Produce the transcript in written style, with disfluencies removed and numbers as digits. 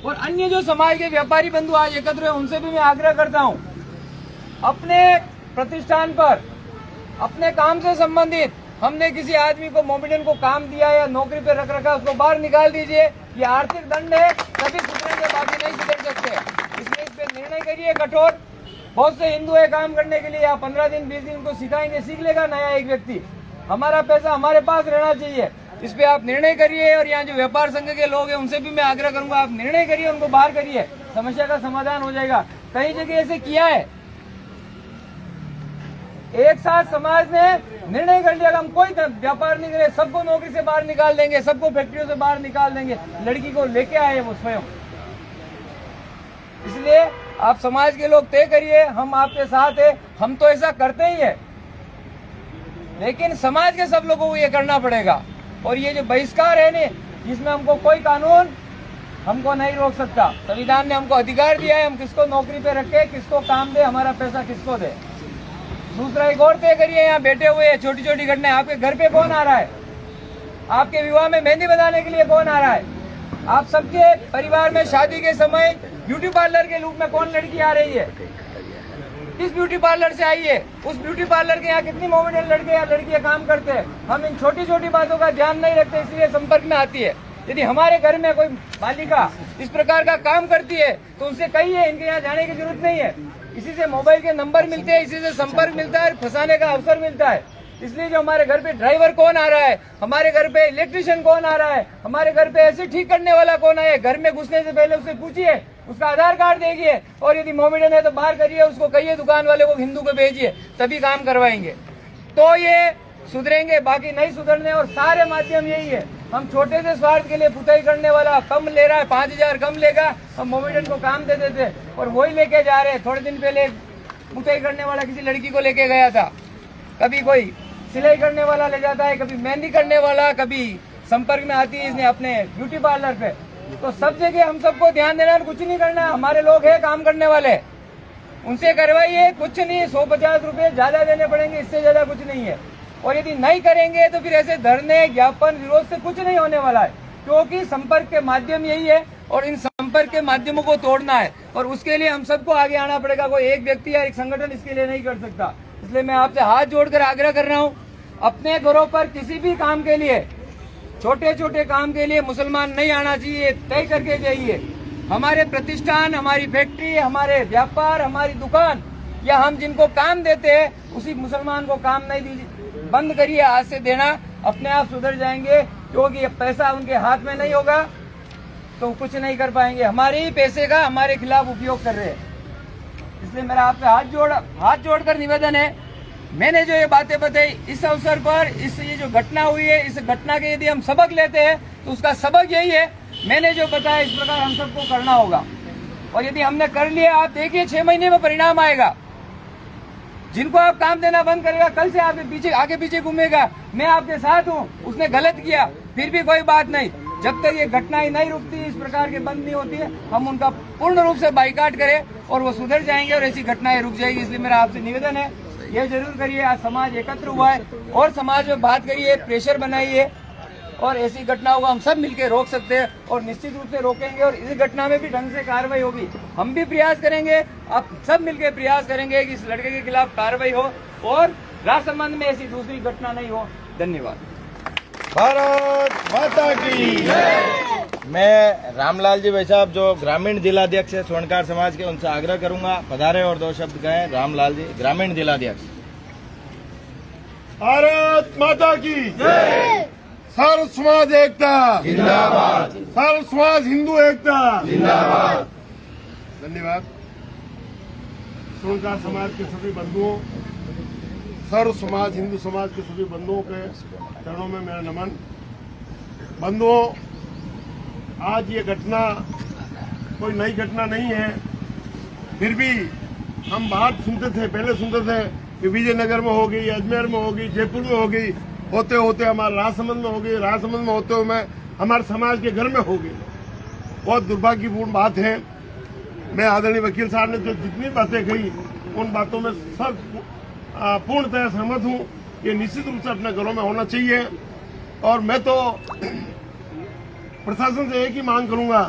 और अन्य जो समाज के व्यापारी बंधु आज एकत्र हुए उनसे भी मैं आग्रह करता हूं, अपने प्रतिष्ठान पर अपने काम से संबंधित हमने किसी आदमी को मोमेडियन को काम दिया या नौकरी पे रख रखा, उसको बाहर निकाल दीजिए। ये आर्थिक दंड है, तभी सुधरेंगे, बाकी नहीं सुधर सकते। इसलिए इस पे निर्णय करिए कठोर। बहुत से हिंदू है काम करने के लिए, या 15 दिन 20 दिन को सिखाएंगे, सीख लेगा नया एक व्यक्ति। हमारा पैसा हमारे पास रहना चाहिए, इस पे आप निर्णय करिए। और यहाँ जो व्यापार संघ के लोग हैं उनसे भी मैं आग्रह करूंगा, आप निर्णय करिए, उनको बाहर करिए, समस्या का समाधान हो जाएगा। कई जगह ऐसे किया है, एक साथ समाज ने निर्णय कर लिया कि हम कोई व्यापार नहीं करें, सबको नौकरी से बाहर निकाल देंगे, सबको फैक्ट्रियों से बाहर निकाल देंगे। लड़की को लेके आए वो स्वयं। इसलिए आप समाज के लोग तय करिए, हम आपके साथ है। हम तो ऐसा करते ही है, लेकिन समाज के सब लोगों को ये करना पड़ेगा। और ये जो बहिष्कार है ने, इसमें हमको कोई कानून हमको नहीं रोक सकता। संविधान ने हमको अधिकार दिया है, हम किसको नौकरी पे रखे, किसको काम दे, हमारा पैसा किसको दे। दूसरा एक और तय करिए, यहाँ बैठे हुए छोटी छोटी घटनाएं, आपके घर पे कौन आ रहा है, आपके विवाह में मेहंदी बनाने के लिए कौन आ रहा है, आप सबके परिवार में शादी के समय ब्यूटी पार्लर के रूप में कौन लड़की आ रही है, किस ब्यूटी पार्लर से आई है, उस ब्यूटी पार्लर के यहाँ कितनी मोमेडियन लड़के या लड़कियां काम करते हैं। हम इन छोटी छोटी बातों का ध्यान नहीं रखते, इसलिए संपर्क में आती है। यदि हमारे घर में कोई बालिका इस प्रकार का काम करती है तो उनसे कहिए, इनके यहाँ जाने की जरूरत नहीं है। इसी से मोबाइल के नंबर मिलते हैं, इसी से संपर्क मिलता है, फंसाने का अवसर मिलता है। इसलिए जो हमारे घर पे ड्राइवर कौन आ रहा है, हमारे घर पे इलेक्ट्रिशियन कौन आ रहा है, हमारे घर पे ऐसे ठीक करने वाला कौन है, घर में घुसने से पहले उससे पूछिए, उसका आधार कार्ड देखिए। और यदि मोमेडियन है तो बाहर करिए, उसको कहिए दुकान वाले को हिंदू को भेजिए, तभी काम करवाएंगे। तो ये सुधरेंगे, बाकी नहीं सुधरने। और सारे माध्यम यही है, हम छोटे से स्वार्थ के लिए पुताई करने वाला कम ले रहा है, 5000 कम लेगा, हम मोमेडियन को काम दे देते और वही लेके जा रहे हैं। थोड़े दिन पहले पुताई करने वाला किसी लड़की को लेके गया था, कभी कोई सिलाई करने वाला ले जाता है, कभी मेहंदी करने वाला, कभी संपर्क में आती है इसने अपने ब्यूटी पार्लर पे। तो सब जगह हम सबको ध्यान देना, कुछ नहीं करना। हमारे लोग हैं काम करने वाले, उनसे करवाइए, कुछ नहीं, 150 रुपए ज्यादा देने पड़ेंगे, इससे ज्यादा कुछ नहीं है। और यदि नहीं करेंगे तो फिर ऐसे धरने ज्ञापन विरोध से कुछ नहीं होने वाला है, क्योंकि संपर्क के माध्यम यही है और इन संपर्क के माध्यमों को तोड़ना है। और उसके लिए हम सबको आगे आना पड़ेगा, कोई एक व्यक्ति या एक संगठन इसके लिए नहीं कर सकता। इसलिए मैं आपसे हाथ जोड़कर आग्रह कर रहा हूँ, अपने घरों पर किसी भी काम के लिए, छोटे छोटे काम के लिए मुसलमान नहीं आना चाहिए, तय करके जाइए। हमारे प्रतिष्ठान, हमारी फैक्ट्री, हमारे व्यापार, हमारी दुकान या हम जिनको काम देते हैं उसी मुसलमान को काम नहीं दीजिए, बंद करिए आज से देना, अपने आप सुधर जाएंगे। क्योंकि पैसा उनके हाथ में नहीं होगा तो कुछ नहीं कर पाएंगे। हमारे ही पैसे का हमारे खिलाफ उपयोग कर रहे हैं। इसलिए मेरा आपसे हाथ जोड़कर निवेदन है, मैंने जो ये बातें बताई इस अवसर पर, ये जो घटना हुई है, इस घटना के यदि हम सबक लेते हैं तो उसका सबक यही है, मैंने जो बताया इस प्रकार हम सबको करना होगा। और यदि हमने कर लिया, आप देखिए 6 महीने में परिणाम आएगा। जिनको आप काम देना बंद करेगा, कल से आप पीछे आगे पीछे घूमेगा, मैं आपके साथ हूँ, उसने गलत किया फिर भी कोई बात नहीं। जब तक ये घटनाएं नहीं रुकती, इस प्रकार के बंद नहीं होती है, हम उनका पूर्ण रूप से बाइकाट करें और वो सुधर जाएंगे और ऐसी घटनाएं रुक जाएगी। इसलिए मेरा आपसे निवेदन है, ये जरूर करिए। आज समाज एकत्र हुआ है और समाज में बात करिए, प्रेशर बनाइए और ऐसी घटनाओं को हम सब मिलकर रोक सकते हैं और निश्चित रूप से रोकेंगे। और इस घटना में भी ढंग से कार्रवाई होगी, हम भी प्रयास करेंगे, आप सब मिलकर प्रयास करेंगे कि इस लड़के के खिलाफ कार्रवाई हो और राजसमंद में ऐसी दूसरी घटना नहीं हो। धन्यवाद। भारत माता की। मैं रामलाल जी भाई साहब जो ग्रामीण जिलाध्यक्ष है स्वर्णकार समाज के, उनसे आग्रह करूंगा पधारे और 2 शब्द कहें। रामलाल जी, ग्रामीण जिलाध्यक्ष। भारत माता की जय। सर्व समाज एकता जिंदाबाद, सर्व समाज हिंदू एकता जिंदाबाद। धन्यवाद। स्वर्णकार समाज के सभी बंधुओं, सर्व समाज हिंदू समाज के सभी बंधुओं के चरणों में मेरा नमन। बंधुओं, आज ये घटना कोई नई घटना नहीं है, फिर भी हम बात सुनते थे, पहले सुनते थे कि विजयनगर में हो गई, अजमेर में हो गई, जयपुर में हो गई, होते होते हमारे राजसमंद में हो गई, राजसमंद में होते हुए हमारे समाज के घर में हो गई। बहुत दुर्भाग्यपूर्ण बात है। मैं आदरणीय वकील साहब ने जो जितनी बातें कही उन बातों में सब पूर्णतः सहमत हूं। ये निश्चित रूप से अपने घरों में होना चाहिए। और मैं तो प्रशासन से एक ही मांग करूंगा